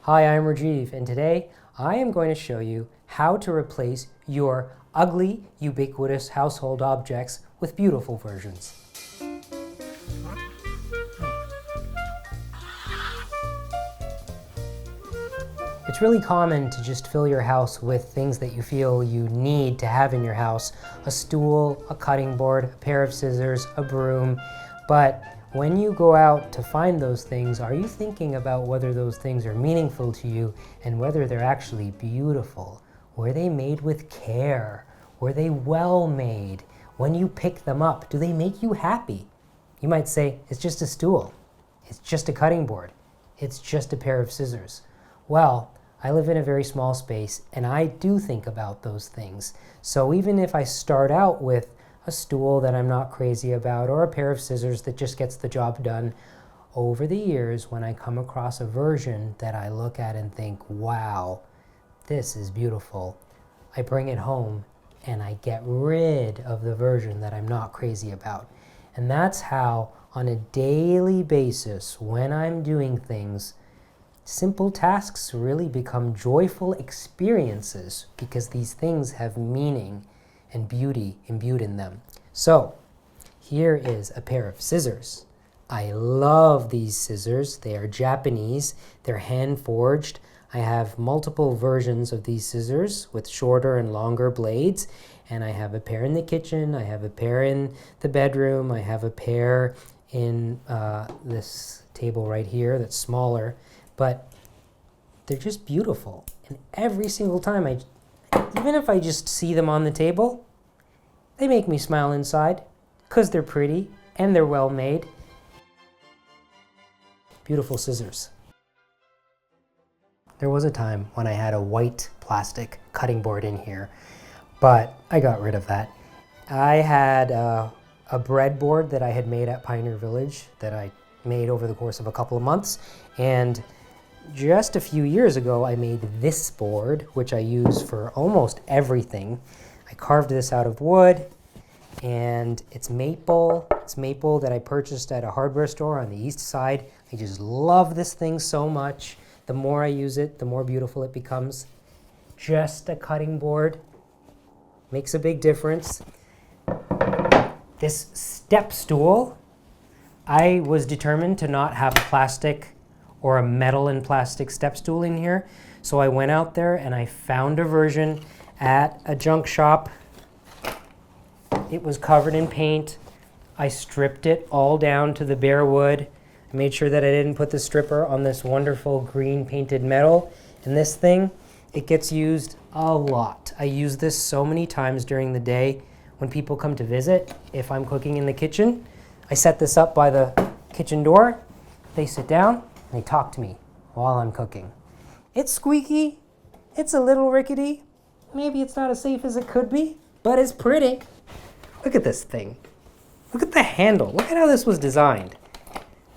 Hi, I'm Rajiv, and today I am going to show you how to replace your ugly, ubiquitous household objects with beautiful versions. It's really common to just fill your house with things that you feel you need to have in your house. A stool, a cutting board, a pair of scissors, a broom. But when you go out to find those things, are you thinking about whether those things are meaningful to you and whether they're actually beautiful? Were they made with care? Were they well made? When you pick them up, do they make you happy? You might say, it's just a stool. It's just a cutting board. It's just a pair of scissors. Well, I live in a very small space and I do think about those things. So even if I start out with a stool that I'm not crazy about or a pair of scissors that just gets the job done, over the years when I come across a version that I look at and think, wow, this is beautiful, I bring it home and I get rid of the version that I'm not crazy about. And that's how on a daily basis when I'm doing things, simple tasks really become joyful experiences because these things have meaning and beauty imbued in them. So here is a pair of scissors. I love these scissors. They are Japanese. They're hand forged. I have multiple versions of these scissors with shorter and longer blades. And I have a pair in the kitchen. I have a pair in the bedroom. I have a pair in this table right here that's smaller. But they're just beautiful. And every single time even if I just see them on the table, they make me smile inside because they're pretty and they're well made. Beautiful scissors. There was a time when I had a white plastic cutting board in here, but I got rid of that. I had a breadboard that I had made at Pioneer Village that I made over the course of a couple of months, and just a few years ago, I made this board, which I use for almost everything. I carved this out of wood, and it's maple. It's maple that I purchased at a hardware store on the east side. I just love this thing so much. The more I use it, the more beautiful it becomes. Just a cutting board makes a big difference. This Stepstool, I was determined to not have plastic or a metal and plastic step stool in here. So I went out there and I found a version at a junk shop. It was covered in paint. I stripped it all down to the bare wood. I made sure that I didn't put the stripper on this wonderful green painted metal. And this thing, it gets used a lot. I use this so many times during the day when people come to visit. If I'm cooking in the kitchen, I set this up by the kitchen door. They sit down. They talk to me while I'm cooking. It's squeaky, it's a little rickety, maybe it's not as safe as it could be, but it's pretty. Look at this thing. Look at the handle. Look at how this was designed.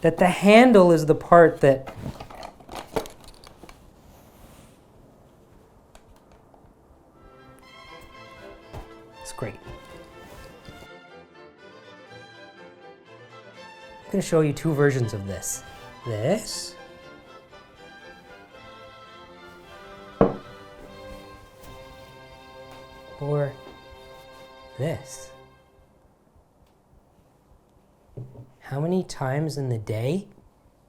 That the handle is the part that it's great. I'm going to show you two versions of this. This or this. How many times in the day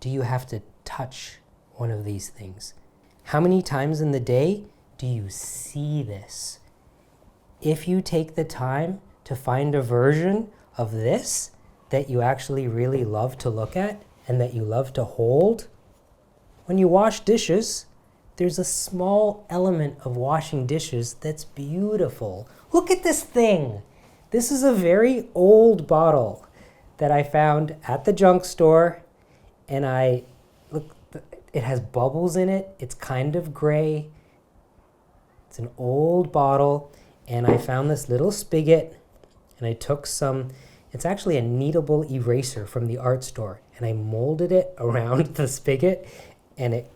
do you have to touch one of these things? How many times in the day do you see this? If you take the time to find a version of this that you actually really love to look at, and that you love to hold, when you wash dishes, there's a small element of washing dishes that's beautiful. Look at this thing. This is a very old bottle that I found at the junk store, and it has bubbles in it. It's kind of gray. It's an old bottle, and I found this little spigot, and I took it's actually a kneadable eraser from the art store, and I molded it around the spigot, and it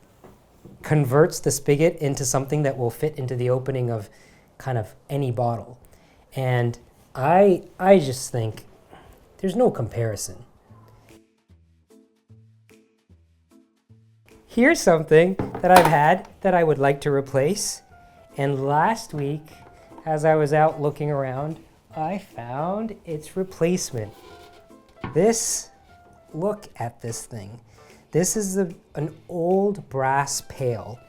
converts the spigot into something that will fit into the opening of kind of any bottle. And I just think there's no comparison. Here's something that I've had that I would like to replace. And last week, as I was out looking around, I found its replacement. Look at this thing. This is an old brass pail.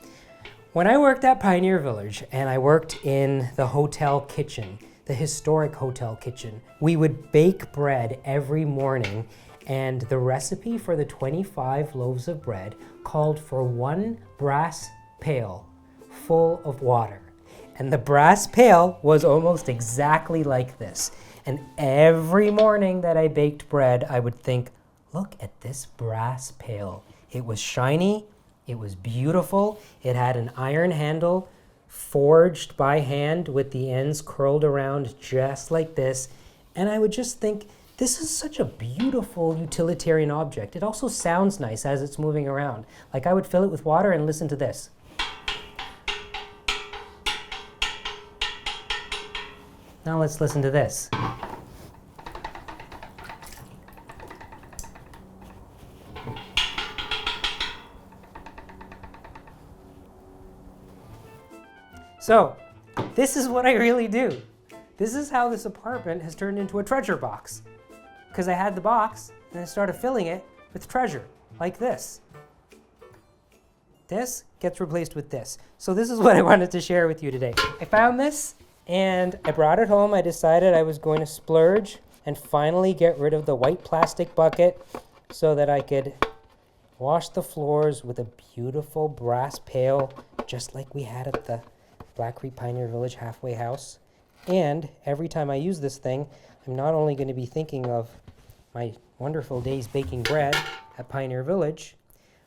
When I worked at Pioneer Village and I worked in the hotel kitchen, the historic hotel kitchen, we would bake bread every morning, and the recipe for the 25 loaves of bread called for one brass pail full of water. And the brass pail was almost exactly like this. And every morning that I baked bread, I would think, look at this brass pail. It was shiny, it was beautiful, it had an iron handle forged by hand with the ends curled around just like this. And I would just think, this is such a beautiful utilitarian object. It also sounds nice as it's moving around. Like I would fill it with water and listen to this. Now let's listen to this. So, this is what I really do. This is how this apartment has turned into a treasure box. Because I had the box, and I started filling it with treasure, like this. This gets replaced with this. So this is what I wanted to share with you today. I found this, and I brought it home. I decided I was going to splurge and finally get rid of the white plastic bucket so that I could wash the floors with a beautiful brass pail, just like we had at the Black Creek Pioneer Village halfway house. And every time I use this thing, I'm not only going to be thinking of my wonderful days baking bread at Pioneer Village,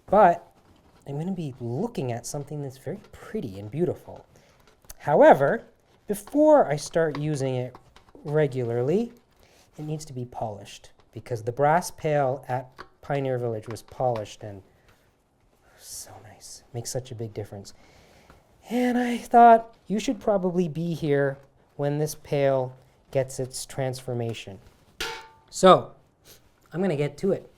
but I'm going to be looking at something that's very pretty and beautiful. However, before I start using it regularly, it needs to be polished, because the brass pail at Pioneer Village was polished and so nice. Makes such a big difference. And I thought you should probably be here when this pail gets its transformation. So, I'm going to get to it.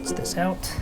Rinse this out.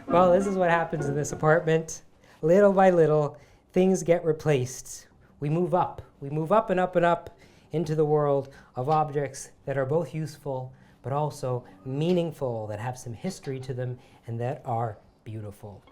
Well, this is what happens in this apartment. Little by little, things get replaced. We move up. We move up and up and up into the world of objects that are both useful, but also meaningful, that have some history to them, and that are beautiful.